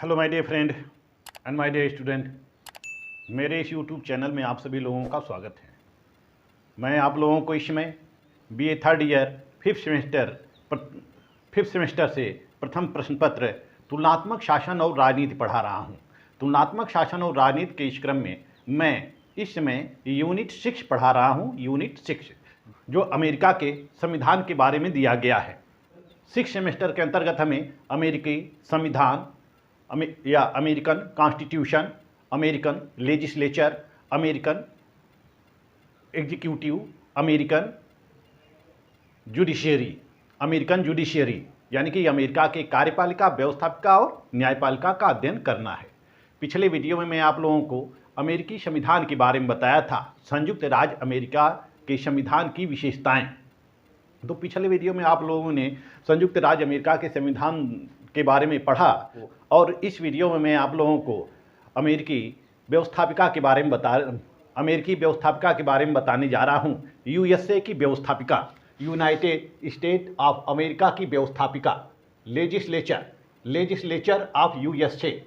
Hello my dear friend and my dear student, मेरे इस YouTube channel में आप सभी लोगों का स्वागत है। मैं आप लोगों को इस समय BA third year fifth semester से प्रथम प्रश्न पत्र तुलनात्मक शासन और राजनीति पढ़ा रहा हूँ। तुलनात्मक शासन और राजनीति के इस क्रम में मैं इस समय यूनिट 6 पढ़ा रहा हूँ। यूनिट 6 जो अमेरिका के संविधान के बारे में दिया गया है। 6 सेमेस्टर के अंतर्गत हमें अमेरिकी संविधान या American constitution, American legislature, American executive, American judiciary यानी कि अमेरिका के कार्यपालिका, व्यवस्थापिका और न्यायपालिका का अध्ययन करना है। पिछले वीडियो में मैं आप लोगों को अमेरिकी संविधान के बारे में बताया था, संयुक्त राज्य अमेरिका के संविधान की विशेषताएं। तो पिछले वीडियो में आप लोगों ने संयुक्त राज्य अमेरिका के संविधान के बारे में पढ़ा और इस वीडियो में मैं आप लोगों को अमेरिकी व्यवस्थापिका के बारे में बताने जा रहा हूं। यूएसए की व्यवस्थापिका, यूनाइटेड स्टेट ऑफ अमेरिका की व्यवस्थापिका, लेजिस्लेचर ऑफ यूएसए।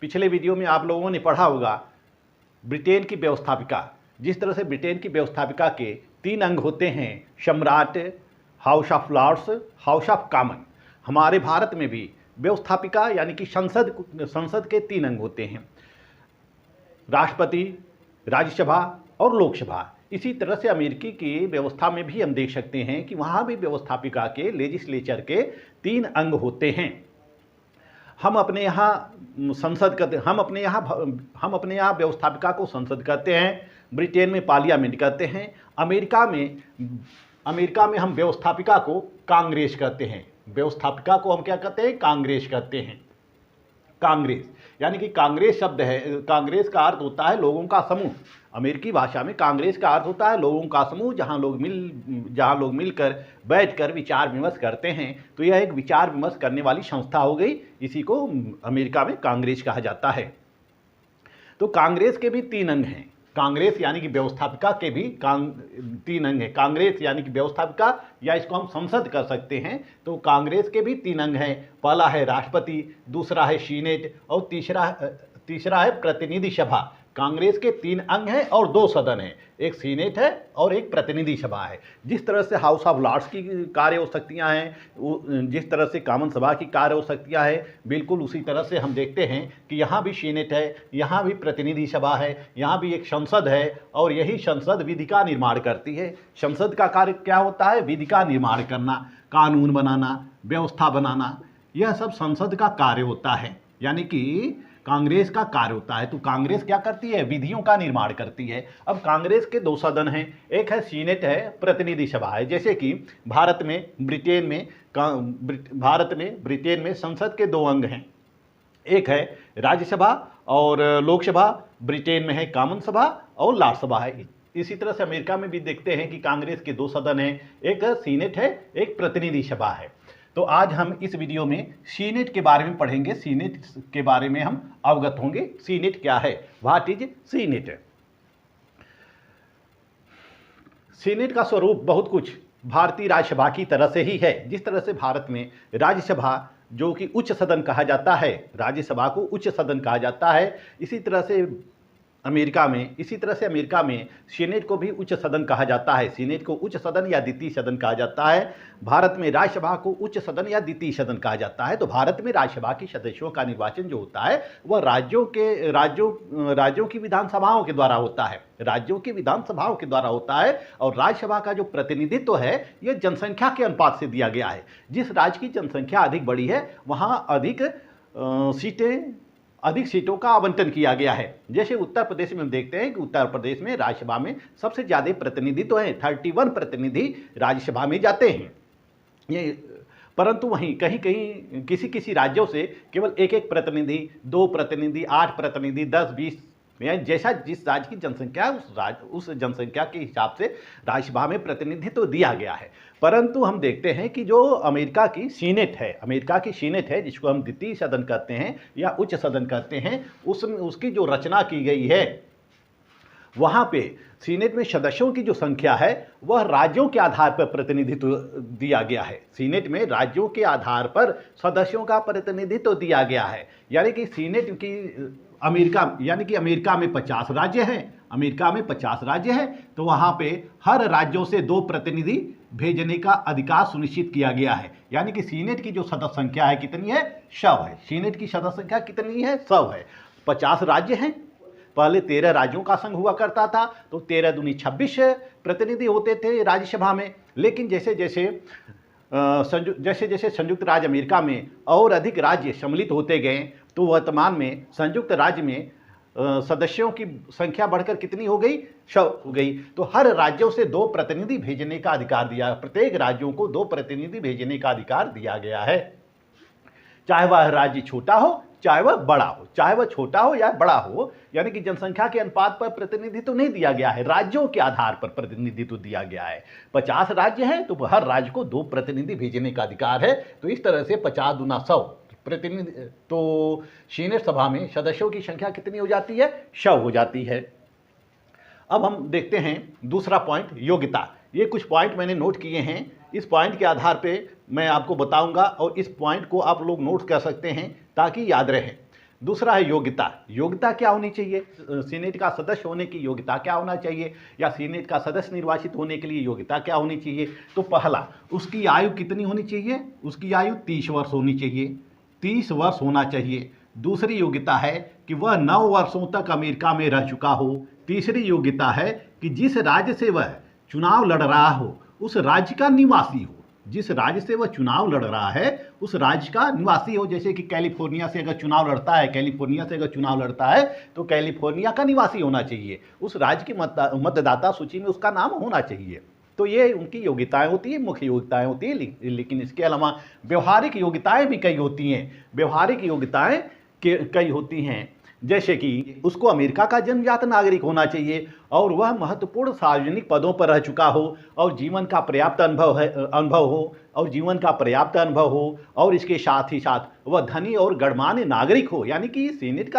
पिछले वीडियो में आप लोगों ने पढ़ा होगा ब्रिटेन की व्यवस्थापिका। जिस तरह से ब्रिटेन की व्यवस्थापिका के 3 अंग होते हैं, सम्राट, house of lords, house of common. हमारे भारत में भी व्यवस्थापिका यानी कि संसद के 3 अंग होते हैं, राष्ट्रपति, राज्यसभा और लोकसभा। इसी तरह से अमेरिकी की व्यवस्था में भी हम देख सकते हैं कि वहाँ भी व्यवस्थापिका के, लेजिस्लेचर के 3 अंग होते हैं। हम अपने यहाँ व्यवस्थापिका को संसद कहते हैं, ब्रिटेन में पार्लियामेंट कहते हैं, अमेरिका में हम व्यवस्थापिका को कांग्रेस कहते हैं। व्यवस्थापिका को हम क्या कहते हैं? कांग्रेस कहते हैं। कांग्रेस यानी कि कांग्रेस शब्द है, कांग्रेस का अर्थ होता है लोगों का समूह। अमेरिकी भाषा में कांग्रेस का अर्थ होता है लोगों का समूह, जहां लोग मिलकर बैठकर विचार विमर्श करते हैं। तो यह एक विचार विमर्श करने वाली संस्था हो गई, इसी को अमेरिका में कांग्रेस कहा जाता है। तो कांग्रेस के भी 3 अंग हैं। कांग्रेस यानी कि व्यवस्थापिका के भी 3 अंग हैं। कांग्रेस यानी कि व्यवस्थापिका, या इसको हम संसद कर सकते हैं। तो कांग्रेस के भी 3 अंग हैं। पहला है राष्ट्रपति, दूसरा है सीनेट और तीसरा है प्रतिनिधि सभा। कांग्रेस के 3 अंग हैं और 2 सदन हैं, एक सीनेट है और एक प्रतिनिधि सभा है। जिस तरह से हाउस ऑफ लॉर्ड्स की कार्य हो शक्तियाँ हैं, जिस तरह से कॉमन सभा की कार्य हो शक्तियाँ हैं, बिल्कुल उसी तरह से हम देखते हैं कि यहाँ भी सीनेट है, यहाँ भी प्रतिनिधि सभा है, यहाँ भी एक संसद है और यही संसद विधि का निर्माण करती है। संसद का कार्य क्या होता है? विधि का निर्माण करना, कानून बनाना, व्यवस्था बनाना, यह सब संसद का कार्य होता है, यानी कि कांग्रेस का कार्य होता है। तो कांग्रेस क्या करती है? विधियों का निर्माण करती है। अब कांग्रेस के 2 सदन हैं, एक है सीनेट है, प्रतिनिधि सभा है। जैसे कि भारत में ब्रिटेन में संसद के 2 अंग हैं, एक है राज्यसभा और लोकसभा। ब्रिटेन में है कॉमन सभा और लॉर्ड सभा है। इसी तरह से अमेरिका में भी देखते हैं कि कांग्रेस के 2 सदन हैं, एक सीनेट है, एक प्रतिनिधि सभा है। तो आज हम इस वीडियो में सीनेट के बारे में पढ़ेंगे, सीनेट के बारे में हम अवगत होंगे। सीनेट क्या है? What is senate? सीनेट का स्वरूप बहुत कुछ भारतीय राज्यसभा की तरह से ही है। जिस तरह से भारत में राज्यसभा जो कि उच्च सदन कहा जाता है, राज्यसभा को उच्च सदन कहा जाता है, इसी तरह से अमेरिका में सीनेट को भी उच्च सदन कहा जाता है। सीनेट को उच्च सदन या द्वितीय सदन कहा जाता है। भारत में राज्यसभा को उच्च सदन या द्वितीय सदन कहा जाता है। तो भारत में राज्यसभा के सदस्यों का निर्वाचन जो होता है वह राज्यों की विधानसभाओं के द्वारा होता है। राज्यों की विधानसभाओं के द्वारा होता है। और राज्यसभा का जो प्रतिनिधित्व है यह जनसंख्या के अनुपात से दिया गया है। जिस राज्य की जनसंख्या अधिक बड़ी है वहाँ अधिक सीटों का आवंटन किया गया है। जैसे उत्तर प्रदेश में हम देखते हैं कि उत्तर प्रदेश में राज्यसभा में सबसे ज़्यादा प्रतिनिधि तो हैं, 31 प्रतिनिधि राज्यसभा में जाते हैं। ये परंतु वहीं कहीं कहीं किसी राज्यों से केवल एक प्रतिनिधि, 2 प्रतिनिधि, 8 प्रतिनिधि, 10, 20, जैसा जिस राज्य की जनसंख्या है उस जनसंख्या के हिसाब से राज्यसभा में प्रतिनिधित्व तो दिया गया है। परंतु हम देखते हैं कि जो अमेरिका की सीनेट है जिसको हम द्वितीय सदन कहते हैं या उच्च सदन कहते हैं, उसकी जो रचना की गई है वहाँ पे सीनेट में सदस्यों की जो संख्या है वह राज्यों के आधार पर प्रतिनिधित्व दिया गया है। सीनेट में राज्यों के आधार पर सदस्यों का प्रतिनिधित्व दिया गया है। यानी कि सीनेट की अमेरिका में 50 राज्य हैं, अमेरिका में 50 राज्य हैं, तो वहाँ पे हर राज्यों से 2 प्रतिनिधि भेजने का अधिकार सुनिश्चित किया गया है। यानी कि सीनेट की जो सदस्य संख्या है कितनी है? 100 है। सीनेट की सदस्य संख्या कितनी है? 100 है। 50 राज्य हैं, पहले 13 राज्यों का संघ हुआ करता था, तो 13 दूनी 26 प्रतिनिधि होते थे राज्यसभा में। लेकिन जैसे जैसे संयुक्त राज्य अमेरिका में और अधिक राज्य सम्मिलित होते गए, तो वर्तमान में संयुक्त राज्य में सदस्यों की संख्या बढ़कर कितनी हो गई? 100 हो गई। तो हर राज्यों से 2 प्रतिनिधि भेजने का अधिकार दिया, प्रत्येक राज्यों को 2 प्रतिनिधि भेजने का अधिकार दिया गया है, चाहे वह राज्य छोटा हो चाहे वह बड़ा हो, चाहे वह छोटा हो या बड़ा हो। यानी कि जनसंख्या के अनुपात पर प्रतिनिधित्व नहीं दिया गया है, राज्यों के आधार पर प्रतिनिधित्व दिया गया है। 50 राज्य हैं तो हर राज्य को 2 प्रतिनिधि भेजने का अधिकार है। तो इस तरह से 50 दूना 100 प्रतिनिधि, तो सीनेट सभा में सदस्यों की संख्या कितनी हो जाती है? 100 हो जाती है। अब हम देखते हैं दूसरा पॉइंट, योग्यता। ये कुछ पॉइंट मैंने नोट किए हैं, इस पॉइंट के आधार पे मैं आपको बताऊंगा और इस पॉइंट को आप लोग नोट कर सकते हैं ताकि याद रहे। दूसरा है योग्यता। योग्यता क्या होनी चाहिए? सीनेट का सदस्य होने की योग्यता क्या होना चाहिए, या सीनेट का सदस्य निर्वाचित होने के लिए योग्यता क्या होनी चाहिए? तो पहला, उसकी आयु कितनी होनी चाहिए? उसकी आयु 30 वर्ष होनी चाहिए, 30 वर्ष होना चाहिए। दूसरी योग्यता है कि वह 9 वर्षों तक अमेरिका में रह चुका हो। तीसरी योग्यता है कि जिस राज्य से वह चुनाव लड़ रहा हो उस राज्य का निवासी हो। जिस राज्य से वह चुनाव लड़ रहा है उस राज्य का निवासी हो। जैसे कि कैलिफोर्निया से अगर चुनाव लड़ता है, तो कैलिफोर्निया का निवासी होना चाहिए, उस राज्य की मतदाता सूची में उसका नाम होना चाहिए। तो ये उनकी योग्यताएं होती है, मुख्य योग्यताएं होती है। लेकिन इसके अलावा व्यवहारिक योग्यताएं भी कई होती हैं। व्यवहारिक योग्यताएं कई होती हैं, जैसे कि उसको अमेरिका का जन्मजात नागरिक होना चाहिए और वह महत्वपूर्ण सार्वजनिक पदों पर रह चुका हो और जीवन का पर्याप्त अनुभव हो और इसके साथ ही साथ वह धनी और गणमान्य नागरिक हो। यानी कि सीनेट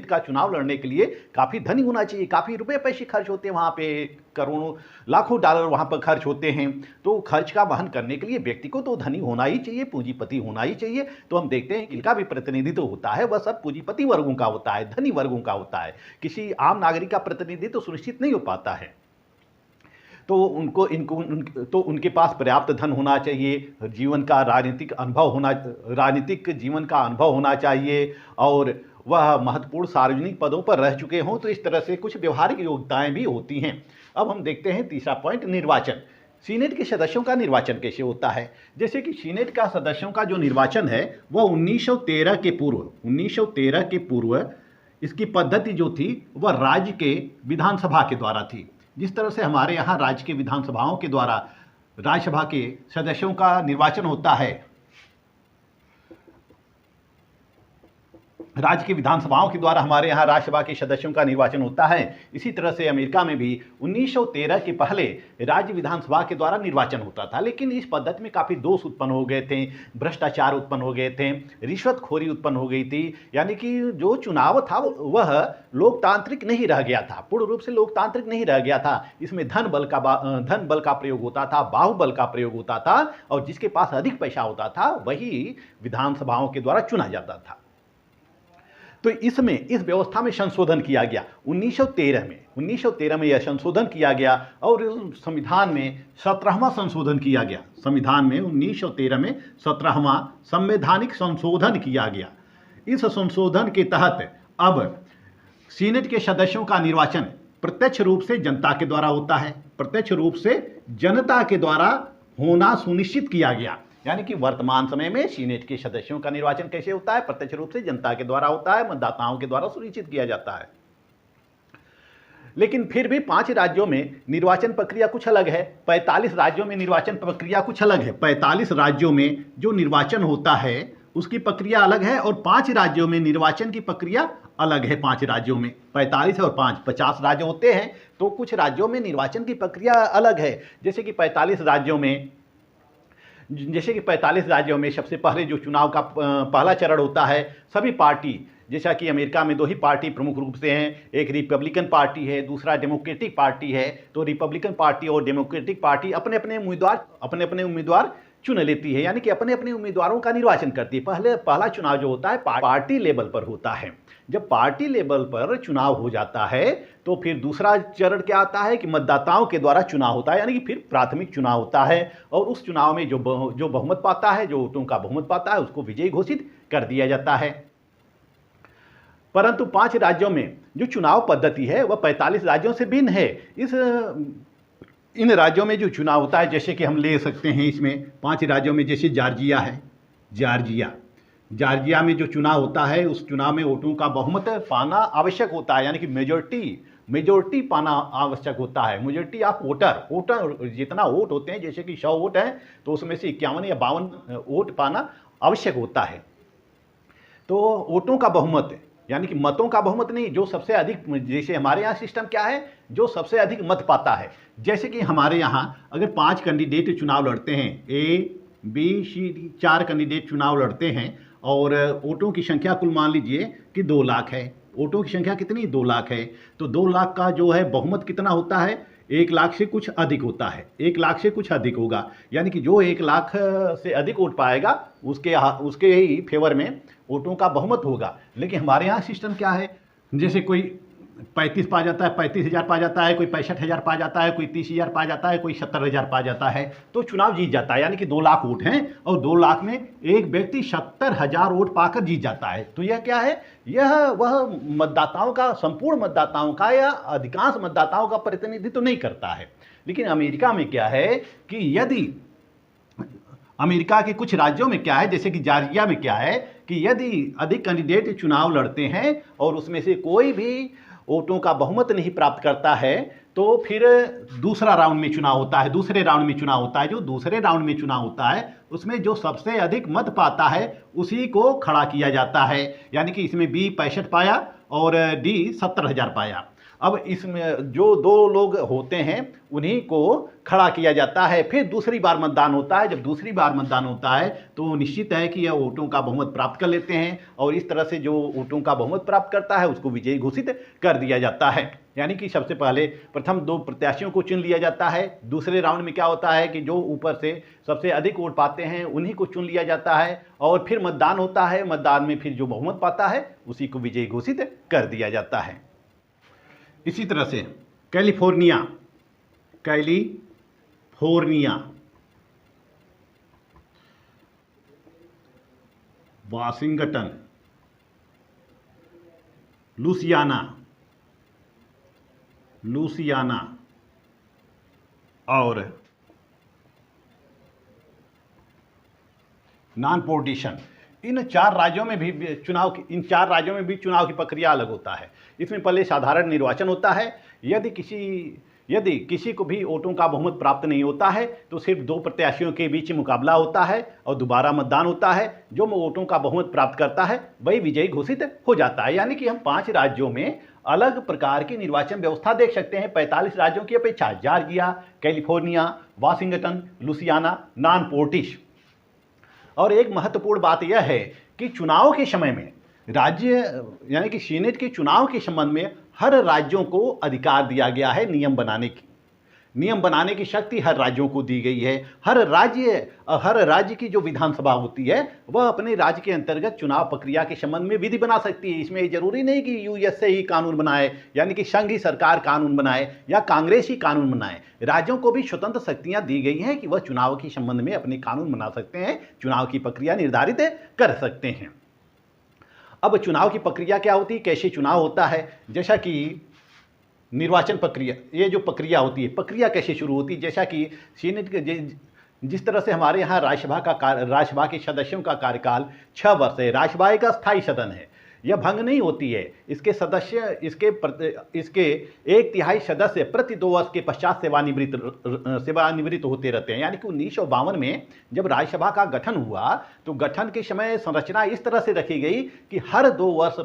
का चुनाव लड़ने के लिए काफ़ी धनी होना चाहिए, काफ़ी रुपए पैसे खर्च होते हैं, वहाँ पे करोड़ों लाखों डॉलर वहाँ पर खर्च होते हैं। तो खर्च का वहन करने के लिए व्यक्ति को तो धनी होना ही चाहिए, पूंजीपति होना ही चाहिए। तो हम देखते हैं इनका भी प्रतिनिधित्व होता है, वह सब पूंजीपति वर्गों का होता है, धनी वर्गों का होता है। किसी आम नागरिक का प्रतिनिधित्व तो सुनिश्चित नहीं हो पाता है। तो उनके पास पर्याप्त धन होना चाहिए, राजनीतिक जीवन का अनुभव होना चाहिए और वह महत्वपूर्ण सार्वजनिक पदों पर रह चुके हों। तो इस तरह से कुछ व्यवहारिक योग्यताएं भी होती हैं। अब हम देखते हैं तीसरा पॉइंट, निर्वाचन। सीनेट के सदस्यों का निर्वाचन कैसे होता है? जैसे कि सीनेट का सदस्यों का जो निर्वाचन है वह 1913 के पूर्व इसकी पद्धति जो थी वह राज्य के विधानसभा के द्वारा थी। जिस तरह से हमारे यहाँ राज्य के विधानसभाओं के द्वारा राज्यसभा के सदस्यों का निर्वाचन होता है, राज्य की विधानसभाओं के द्वारा हमारे यहाँ राज्यसभा के सदस्यों का निर्वाचन होता है, इसी तरह से अमेरिका में भी 1913 के पहले राज्य विधानसभा के द्वारा निर्वाचन होता था। लेकिन इस पद्धति में काफ़ी दोष उत्पन्न हो गए थे, भ्रष्टाचार उत्पन्न हो गए थे, रिश्वतखोरी उत्पन्न हो गई थी। यानी कि जो चुनाव था वह लोकतांत्रिक नहीं रह गया था, पूर्ण रूप से लोकतांत्रिक नहीं रह गया था। इसमें धन बल का प्रयोग होता था, बाहुबल का प्रयोग होता था और जिसके पास अधिक पैसा होता था वही विधानसभाओं के द्वारा चुना जाता था। तो इस व्यवस्था में संशोधन किया गया 1913 में यह संशोधन किया गया और संविधान में 17वां संशोधन किया गया। संविधान में 1913 में 17वां संवैधानिक संशोधन किया गया। इस संशोधन के तहत अब सीनेट के सदस्यों का निर्वाचन प्रत्यक्ष रूप से जनता के द्वारा होता है, प्रत्यक्ष रूप से जनता के द्वारा होना सुनिश्चित किया गया। यानी कि वर्तमान समय में सीनेट के सदस्यों का निर्वाचन कैसे होता है? प्रत्यक्ष रूप से जनता के द्वारा होता है, मतदाताओं के द्वारा सुनिश्चित किया जाता है। लेकिन फिर भी 5 राज्यों में निर्वाचन प्रक्रिया कुछ अलग है, 45 राज्यों में निर्वाचन प्रक्रिया कुछ अलग है। 45 राज्यों में जो निर्वाचन होता है उसकी प्रक्रिया अलग है और 5 राज्यों में निर्वाचन की प्रक्रिया अलग है। 5 राज्यों में 45 और 5 50 राज्य होते हैं, तो कुछ राज्यों में निर्वाचन की प्रक्रिया अलग है। जैसे कि 45 राज्यों में सबसे पहले जो चुनाव का पहला चरण होता है, सभी पार्टी जैसा कि अमेरिका में दो ही पार्टी प्रमुख रूप से हैं, एक रिपब्लिकन पार्टी है, दूसरा डेमोक्रेटिक पार्टी है। तो रिपब्लिकन पार्टी और डेमोक्रेटिक पार्टी अपने अपने उम्मीदवार चुन लेती है, यानी कि अपने अपने उम्मीदवारों का निर्वाचन करती है। पहला चुनाव जो होता है पार्टी लेवल पर होता है। जब पार्टी लेवल पर चुनाव हो जाता है तो फिर दूसरा चरण क्या आता है कि मतदाताओं के द्वारा चुनाव होता है, यानी कि फिर प्राथमिक चुनाव होता है। और उस चुनाव में जो बहुमत पाता है, जो वोटों का बहुमत पाता है, उसको विजयी घोषित कर दिया जाता है। परंतु 5 राज्यों में जो चुनाव पद्धति है वह 45 राज्यों से भिन्न है। इन राज्यों में जो चुनाव होता है, जैसे कि हम ले सकते हैं इसमें 5 राज्यों में, जैसे जॉर्जिया है। जॉर्जिया में जो चुनाव होता है उस चुनाव में वोटों का बहुमत पाना आवश्यक होता है, यानी कि मेजोरिटी पाना आवश्यक होता है। मेजोरिटी ऑफ वोटर जितना वोट होते हैं, जैसे कि 100 वोट हैं तो उसमें से 51 या 52 वोट पाना आवश्यक होता है। तो वोटों का बहुमत यानी कि मतों का बहुमत नहीं, जो सबसे अधिक, जैसे हमारे यहाँ सिस्टम क्या है, जो सबसे अधिक मत पाता है। जैसे कि हमारे यहाँ अगर 5 कैंडिडेट चुनाव लड़ते हैं, A B C D 4 candidate चुनाव लड़ते हैं और वोटों की संख्या कुल मान लीजिए कि 2 लाख है। वोटों की संख्या कितनी? 2 लाख है। तो 2 लाख का जो है बहुमत कितना होता है? 1 लाख से कुछ अधिक होता है। 1 लाख से कुछ अधिक होगा, यानी कि जो 1 लाख से अधिक वोट पाएगा उसके ही फेवर में वोटों का बहुमत होगा। लेकिन हमारे यहाँ सिस्टम क्या है, जैसे कोई 35 पा जाता है, 35,000 पा जाता है, कोई 65,000 पा जाता है, कोई 30,000 पा जाता है, कोई 70,000 पा जाता है, तो चुनाव जीत जाता है। यानी कि 2 लाख वोट हैं और 2 लाख में एक व्यक्ति 70,000 वोट पाकर जीत जाता है। तो यह क्या है? यह वह मतदाताओं का, संपूर्ण मतदाताओं का या अधिकांश मतदाताओं का प्रतिनिधित्व तो नहीं करता है। लेकिन अमेरिका में क्या है कि यदि अमेरिका के कुछ राज्यों में क्या है, जैसे कि जॉर्जिया में क्या है कि यदि अधिक कैंडिडेट चुनाव लड़ते हैं और उसमें से कोई भी वोटों का बहुमत नहीं प्राप्त करता है तो फिर दूसरा राउंड में चुनाव होता है। दूसरे राउंड में चुनाव होता है। जो दूसरे राउंड में चुनाव होता है उसमें जो सबसे अधिक मत पाता है उसी को खड़ा किया जाता है, यानी कि इसमें B 65 पाया और D 70,000 पाया। अब इसमें जो 2 लोग होते हैं उन्हीं को खड़ा किया जाता है। फिर दूसरी बार मतदान होता है। जब दूसरी बार मतदान होता है तो निश्चित है कि यह वोटों का बहुमत प्राप्त कर लेते हैं और इस तरह से जो वोटों का बहुमत प्राप्त करता है उसको विजयी घोषित कर दिया जाता है। यानी कि सबसे पहले प्रथम 2 प्रत्याशियों को चुन लिया जाता है। दूसरे राउंड में क्या होता है कि जो ऊपर से सबसे अधिक वोट पाते हैं उन्हीं को चुन लिया जाता है और फिर मतदान होता है। मतदान में फिर जो बहुमत पाता है उसी को विजयी घोषित कर दिया जाता है। इसी तरह से कैलिफोर्निया, वाशिंगटन, लुसियाना और नॉन पोर्टिशन, इन 4 राज्यों में भी चुनाव की प्रक्रिया अलग होता है। इसमें पहले साधारण निर्वाचन होता है। यदि किसी को भी वोटों का बहुमत प्राप्त नहीं होता है तो सिर्फ 2 प्रत्याशियों के बीच मुकाबला होता है और दोबारा मतदान होता है। जो वोटों का बहुमत प्राप्त करता है वही विजयी घोषित हो जाता है। यानी कि हम 5 राज्यों में अलग प्रकार की निर्वाचन व्यवस्था देख सकते हैं 45 राज्यों की अपेक्षा। जॉर्जिया, कैलिफोर्निया, वाशिंगटन, लुसियाना, नॉन पोर्टिश। और एक महत्वपूर्ण बात यह है कि चुनाव के समय में राज्य यानी कि सीनेट के चुनाव के संबंध में हर राज्यों को अधिकार दिया गया है नियम बनाने की शक्ति हर राज्यों को दी गई है। हर राज्य की जो विधानसभा होती है वह अपने राज्य के अंतर्गत चुनाव प्रक्रिया के संबंध में विधि बना सकती है। इसमें जरूरी नहीं कि यूएस से ही कानून बनाए, यानी कि संघ ही सरकार कानून बनाए या कांग्रेस ही कानून बनाए। राज्यों को भी स्वतंत्र शक्तियां दी गई हैं कि वह चुनाव के संबंध में अपने कानून बना सकते हैं, चुनाव की प्रक्रिया निर्धारित कर सकते हैं। अब चुनाव की प्रक्रिया क्या होती है, कैसे चुनाव होता है? जैसा कि निर्वाचन प्रक्रिया, ये जो प्रक्रिया होती है, प्रक्रिया कैसे शुरू होती है? जैसा कि सीनेट के जिस तरह से हमारे यहाँ राज्यसभा के सदस्यों का कार्यकाल 6 वर्ष है। राज्यसभा एक अस्थायी सदन है, यह भंग नहीं होती है। इसके 1/3 सदस्य प्रति 2 वर्ष के पश्चात सेवानिवृत्त होते रहते हैं। यानी कि 1952 में जब राज्यसभा का गठन हुआ तो गठन के समय संरचना इस तरह से रखी गई कि हर 2 वर्ष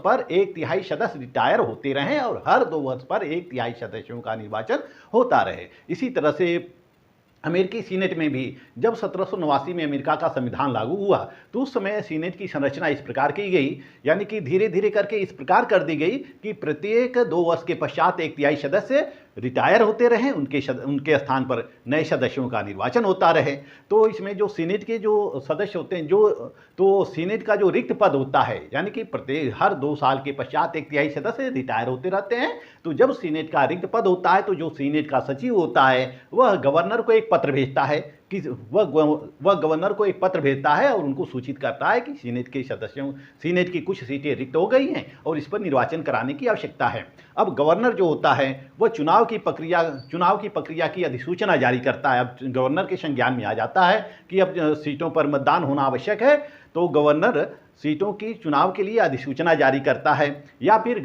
पर 1/3 सदस्य रिटायर होते रहें और हर 2 वर्ष पर 1/3 सदस्यों का निर्वाचन होता रहे। इसी तरह से अमेरिकी सीनेट में भी जब 1789 में अमेरिका का संविधान लागू हुआ तो उस समय सीनेट की संरचना इस प्रकार की गई, यानी कि धीरे धीरे करके इस प्रकार कर दी गई कि प्रत्येक 2 वर्ष के पश्चात 1/3 सदस्य रिटायर होते रहे, उनके स्थान पर नए सदस्यों का निर्वाचन होता रहे। तो इसमें जो सीनेट के जो सदस्य होते हैं, तो सीनेट का जो रिक्त पद होता है, यानी कि प्रत्येक हर 2 साल के पश्चात 1/3 सदस्य रिटायर होते रहते हैं। तो जब सीनेट का रिक्त पद होता है तो जो सीनेट का सचिव होता है वह गवर्नर को एक पत्र भेजता है कि वह गवर्नर को एक पत्र भेजता है और उनको सूचित करता है कि सीनेट की कुछ सीटें रिक्त हो गई हैं और इस पर निर्वाचन कराने की आवश्यकता है। अब गवर्नर जो होता है वह चुनाव की प्रक्रिया की अधिसूचना जारी करता है। अब गवर्नर के संज्ञान में आ जाता है कि अब सीटों पर मतदान होना आवश्यक है, तो गवर्नर सीटों की चुनाव के लिए अधिसूचना जारी करता है। या फिर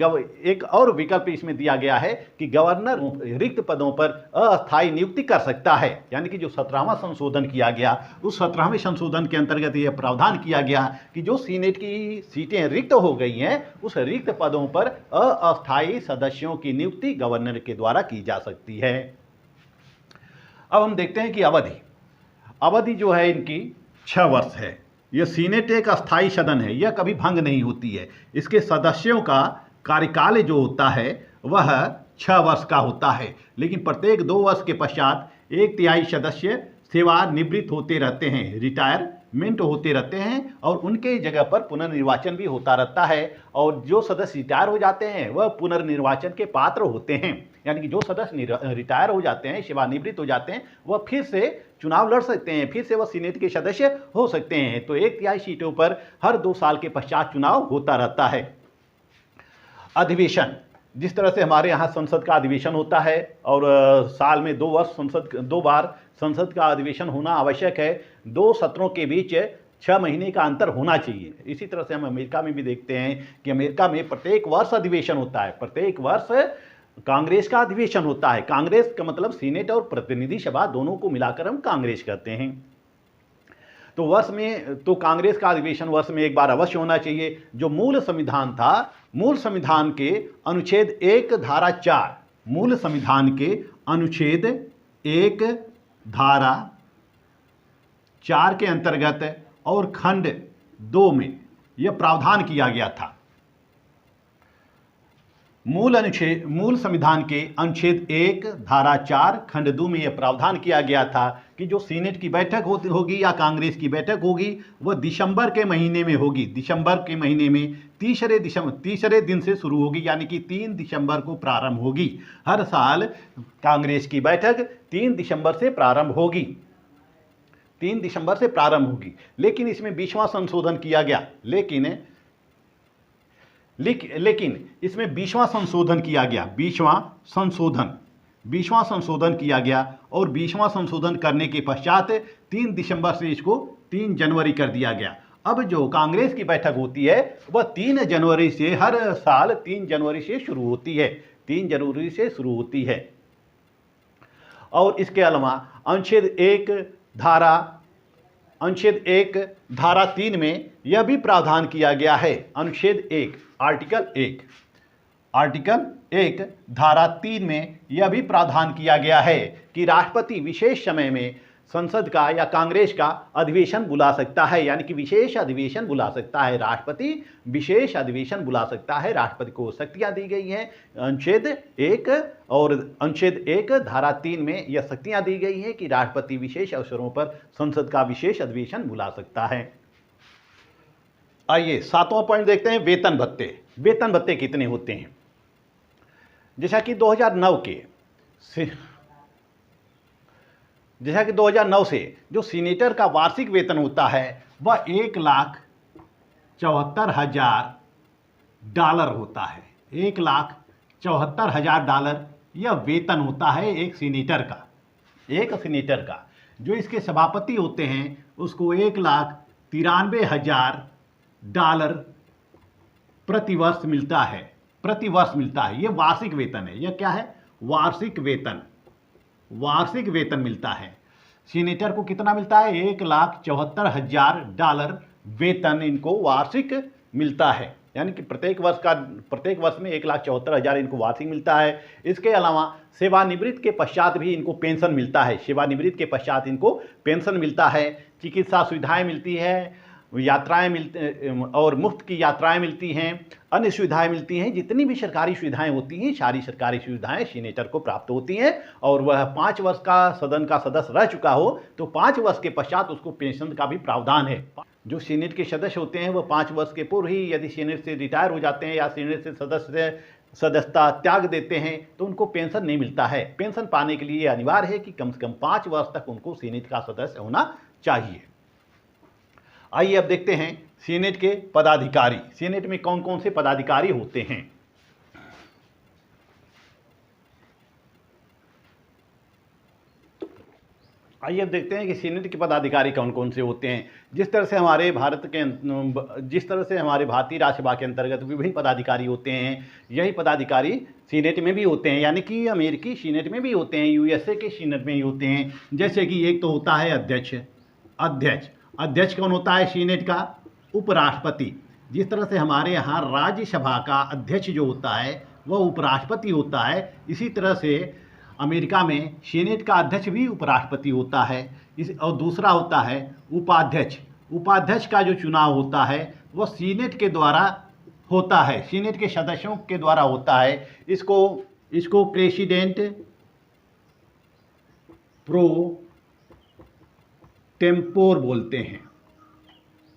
एक और विकल्प इसमें दिया गया है कि गवर्नर रिक्त पदों पर अस्थायी नियुक्ति कर सकता है, यानी कि जो 17वां संशोधन किया गया उस 17वें संशोधन के अंतर्गत यह प्रावधान किया गया कि जो सीनेट की सीटें रिक्त हो गई हैं उस रिक्त पदों पर अस्थायी सदस्यों की नियुक्ति गवर्नर के द्वारा की जा सकती है। अब हम देखते हैं कि अवधि जो है इनकी 6 वर्ष है। यह सीनेट एक अस्थायी सदन है, यह कभी भंग नहीं होती है। इसके सदस्यों का कार्यकाल जो होता है वह 6 वर्ष का होता है, लेकिन प्रत्येक 2 वर्ष के पश्चात 1/3 सदस्य सेवानिवृत्त होते रहते हैं, रिटायरमेंट होते रहते हैं और उनके जगह पर पुनर्निर्वाचन भी होता रहता है। और जो सदस्य रिटायर हो जाते हैं वह पुनर्निर्वाचन के पात्र होते हैं, यानी कि जो सदस्य रिटायर हो जाते हैं, सेवानिवृत्त हो जाते हैं, वह फिर से चुनाव लड़ सकते हैं, फिर से वह सीनेट के सदस्य हो सकते हैं। तो 1/3 सीटों पर हर 2 साल के पश्चात चुनाव होता रहता है। अधिवेशन, जिस तरह से हमारे यहाँ संसद का अधिवेशन होता है और साल में 2 बार संसद का अधिवेशन होना आवश्यक है, 2 सत्रों के बीच 6 महीने का अंतर होना चाहिए। इसी तरह से हम अमेरिका में भी देखते हैं कि अमेरिका में प्रत्येक वर्ष अधिवेशन होता है, प्रत्येक वर्ष कांग्रेस का अधिवेशन होता है। कांग्रेस का मतलब सीनेट और प्रतिनिधि सभा दोनों को मिलाकर हम कांग्रेस कहते हैं। तो कांग्रेस का अधिवेशन वर्ष में एक बार अवश्य होना चाहिए। जो मूल संविधान था, मूल संविधान के अनुच्छेद 1 धारा 4, मूल संविधान के अनुच्छेद 1 धारा 4 के अंतर्गत और खंड 2 में यह प्रावधान किया गया था। मूल संविधान के अनुच्छेद 1 धारा 4 खंड 2 में यह प्रावधान किया गया था कि जो सीनेट की बैठक होगी या कांग्रेस की बैठक होगी वह दिसंबर के महीने में होगी। दिसंबर के महीने में तीसरे दिन से शुरू होगी, यानी कि 3 दिसंबर को प्रारंभ होगी। हर साल कांग्रेस की बैठक 3 दिसंबर से प्रारंभ होगी, 3 दिसंबर से प्रारंभ होगी। लेकिन इसमें 20वां संशोधन किया गया, लेकिन इसमें 20वां संशोधन किया गया, 20वां संशोधन किया गया और 20वां संशोधन करने के पश्चात 3 दिसंबर से इसको 3 जनवरी कर दिया गया। अब जो कांग्रेस की बैठक होती है वह 3 जनवरी से, हर साल 3 जनवरी से शुरू होती है, 3 जनवरी से शुरू होती है। और इसके अलावा अनुच्छेद 1 धारा 3 में यह भी प्रावधान किया गया है। अनुच्छेद 1 आर्टिकल 1 धारा 3 में यह भी प्रावधान किया गया है कि राष्ट्रपति विशेष समय में संसद का या कांग्रेस का अधिवेशन बुला सकता है, यानी कि विशेष अधिवेशन बुला सकता है। राष्ट्रपति विशेष अधिवेशन बुला सकता है, राष्ट्रपति को शक्तियां दी गई हैं। अनुच्छेद 1 धारा 3 में यह शक्तियां दी गई हैं कि राष्ट्रपति विशेष अवसरों पर संसद का विशेष अधिवेशन बुला सकता है। आइए 7वां पॉइंट देखते हैं, वेतन भत्ते। वेतन भत्ते कितने होते हैं? जैसा कि 2009 से जो सीनेटर का वार्षिक वेतन होता है वह $1,74,000 होता है। $1,74,000 यह वेतन होता है एक सीनेटर का। जो इसके सभापति होते हैं उसको $1,93,000 प्रतिवर्ष मिलता है। यह वार्षिक वेतन है। यह क्या है? वार्षिक वेतन मिलता है। सीनेटर को कितना मिलता है? $1,74,000 वेतन इनको वार्षिक मिलता है। यानी कि प्रत्येक वर्ष में 1,74,000 इनको वार्षिक मिलता है। इसके अलावा सेवानिवृत्ति के पश्चात भी इनको पेंशन मिलता है, सेवानिवृत्ति के पश्चात इनको पेंशन मिलता है, चिकित्सा सुविधाएं मिलती है, यात्राएं मिलती और मुफ्त की यात्राएं मिलती हैं, अन्य सुविधाएं मिलती हैं। जितनी भी सरकारी सुविधाएं होती हैं, सारी सरकारी सुविधाएं सीनेटर को प्राप्त होती हैं, और वह 5 वर्ष का सदन का सदस्य रह चुका हो तो 5 वर्ष के पश्चात उसको पेंशन का भी प्रावधान है। जो सीनेट के सदस्य होते हैं वह 5 वर्ष के पूर्व ही यदि सीनेट से रिटायर हो जाते हैं या सीनेट से सदस्यता त्याग देते हैं तो उनको पेंशन नहीं मिलता है। पेंशन पाने के लिए अनिवार्य है कि कम से कम 5 वर्ष तक उनको सीनेट का सदस्य होना चाहिए। आइए अब देखते हैं सीनेट के पदाधिकारी। सीनेट में कौन कौन से पदाधिकारी होते हैं। आइए अब देखते हैं कि सीनेट के पदाधिकारी कौन कौन से होते हैं। जिस तरह से हमारे भारतीय राज्यसभा के अंतर्गत विभिन्न पदाधिकारी होते हैं, यही पदाधिकारी सीनेट में भी होते हैं, यानी कि अमेरिकी सीनेट में भी होते हैं, यूएसए के सीनेट में ही होते हैं। जैसे कि एक तो होता है अध्यक्ष कौन होता है सीनेट का? उपराष्ट्रपति। जिस तरह से हमारे यहाँ राज्यसभा का अध्यक्ष जो होता है वह उपराष्ट्रपति होता है, इसी तरह से अमेरिका में सीनेट का अध्यक्ष भी उपराष्ट्रपति होता है। और दूसरा होता है उपाध्यक्ष का जो चुनाव होता है वह सीनेट के द्वारा होता है, सीनेट के सदस्यों के द्वारा होता है। इसको प्रेसिडेंट प्रो टेम्पोर बोलते हैं,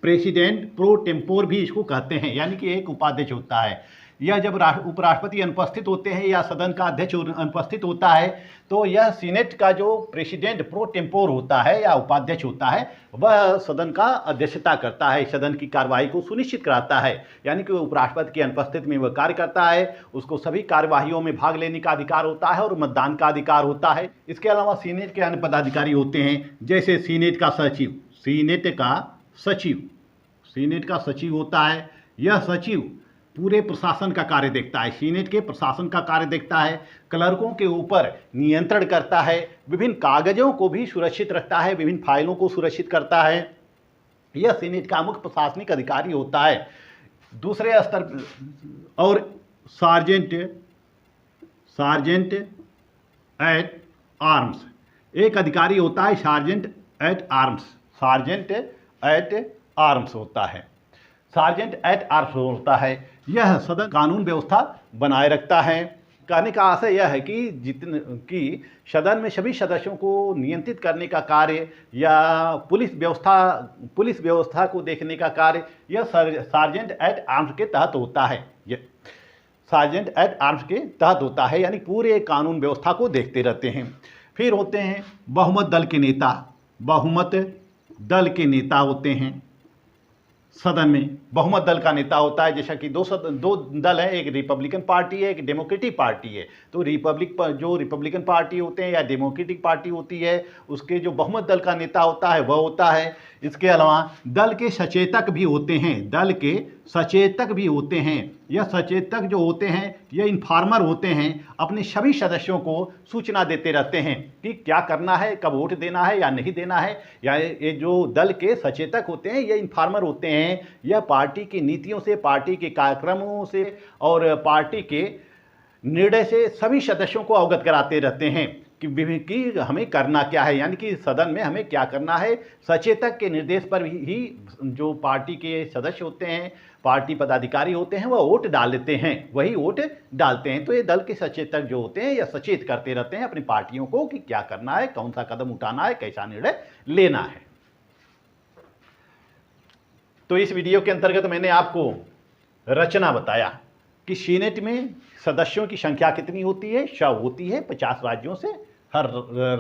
प्रेसिडेंट प्रो टेम्पोर भी इसको कहते हैं, यानी कि एक उपाध्यक्ष होता है। यह जब उपराष्ट्रपति अनुपस्थित होते हैं या सदन का अध्यक्ष अनुपस्थित होता है तो यह सीनेट का जो प्रेसिडेंट प्रो टेम्पोर होता है या उपाध्यक्ष होता है वह सदन का अध्यक्षता करता है, सदन की कार्रवाई को सुनिश्चित कराता है। यानी कि उपराष्ट्रपति की अनुपस्थिति में वह कार्य करता है, उसको सभी कार्यवाहियों में भाग लेने का अधिकार होता है और मतदान का अधिकार होता है। इसके अलावा सीनेट के अन्य पदाधिकारी होते हैं, जैसे सीनेट का सचिव होता है। यह सचिव पूरे प्रशासन का कार्य देखता है, सीनेट के प्रशासन का कार्य देखता है, क्लर्कों के ऊपर नियंत्रण करता है, विभिन्न कागजों को भी सुरक्षित रखता है, विभिन्न फाइलों को सुरक्षित करता है। यह सीनेट का मुख्य प्रशासनिक अधिकारी होता है। दूसरे स्तर और सार्जेंट एट आर्म्स एक अधिकारी होता है, सार्जेंट एट आर्म्स होता है। यह सदन कानून व्यवस्था बनाए रखता है। कहने का आशय यह है कि सदन में सभी सदस्यों को नियंत्रित करने का कार्य या पुलिस व्यवस्था को देखने का कार्य यह सार्जेंट एट आर्म्स के तहत होता है। यानी पूरे कानून व्यवस्था को देखते रहते हैं। फिर होते हैं बहुमत दल के नेता होते हैं। सदन में बहुमत दल का नेता होता है, जैसा कि दो दल हैं, एक रिपब्लिकन पार्टी है, एक डेमोक्रेटिक पार्टी है। तो जो रिपब्लिकन पार्टी होते हैं या डेमोक्रेटिक पार्टी होती है उसके जो बहुमत दल का नेता होता है वह होता है। इसके अलावा दल के सचेतक भी होते हैं। यह सचेतक जो होते हैं यह इन्फॉर्मर होते हैं, अपने सभी सदस्यों को सूचना देते रहते हैं कि क्या करना है, कब वोट देना है या नहीं देना है। या ये जो दल के सचेतक होते हैं ये इन्फॉर्मर होते हैं। यह पार्टी की नीतियों से, पार्टी के कार्यक्रमों से और पार्टी के निर्णय से सभी सदस्यों को अवगत कराते रहते हैं कि हमें करना क्या है, यानी कि सदन में हमें क्या करना है। सचेतक के निर्देश पर ही जो पार्टी के सदस्य होते हैं, पार्टी पदाधिकारी होते हैं, वह वोट डालते हैं। तो ये दल के सचेतक जो होते हैं यह सचेत करते रहते हैं अपनी पार्टियों को कि क्या करना है, कौन सा कदम उठाना है, कैसा निर्णय लेना है। तो इस वीडियो के अंतर्गत मैंने आपको रचना बताया कि सीनेट में सदस्यों की संख्या कितनी होती है। 100 होती है। 50 राज्यों से, हर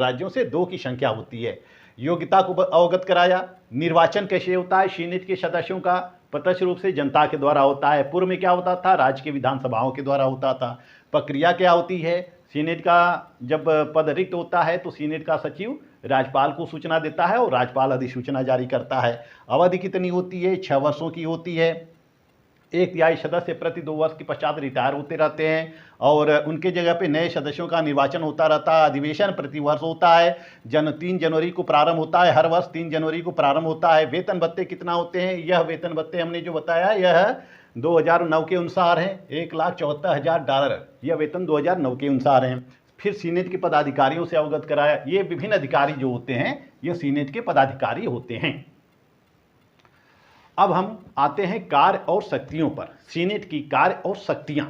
राज्यों से 2 की संख्या होती है। योग्यता को अवगत कराया। निर्वाचन कैसे होता है सीनेट के सदस्यों का? प्रत्यक्ष रूप से जनता के द्वारा होता है। पूर्व में क्या होता था? राज्य की विधानसभाओं के द्वारा होता था। प्रक्रिया क्या होती है? सीनेट का जब पद रिक्त होता है तो सीनेट का सचिव राज्यपाल को सूचना देता है और राज्यपाल अधिसूचना जारी करता है। अवधि कितनी होती है? 6 वर्षों की होती है। 1/3 सदस्य प्रति 2 वर्ष के पश्चात रिटायर होते रहते हैं और उनके जगह पे नए सदस्यों का निर्वाचन होता रहता है। अधिवेशन प्रति वर्ष होता है। 3 जनवरी को प्रारंभ होता है, हर वर्ष 3 जनवरी को प्रारंभ होता है। वेतन भत्ते कितना होते हैं? यह वेतन भत्ते हमने जो बताया यह 2009 के अनुसार है $1,74,000, यह वेतन 2009 के अनुसार है। फिर सीनेट के पदाधिकारियों से अवगत कराया। ये विभिन्न अधिकारी जो होते हैं ये सीनेट के पदाधिकारी होते हैं। अब हम आते हैं कार्य और शक्तियों पर। सीनेट की कार्य और शक्तियां।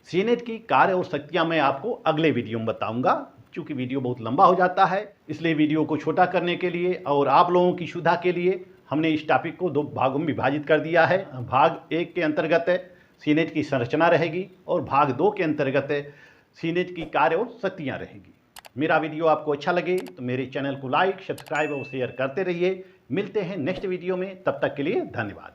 सीनेट की कार्य और शक्तियां मैं आपको अगले वीडियो में बताऊंगा। चूंकि वीडियो बहुत लंबा हो जाता है, इसलिए वीडियो को छोटा करने के लिए और आप लोगों की सुविधा के लिए हमने इस टॉपिक को 2 भागों में विभाजित कर दिया है। भाग 1 के अंतर्गत सीनेट की संरचना रहेगी और भाग 2 के अंतर्गत सीनेट की कार्य और शक्तियां रहेगी। मेरा वीडियो आपको अच्छा लगे तो मेरे चैनल को लाइक, सब्सक्राइब और शेयर करते रहिए। मिलते हैं नेक्स्ट वीडियो में, तब तक के लिए धन्यवाद।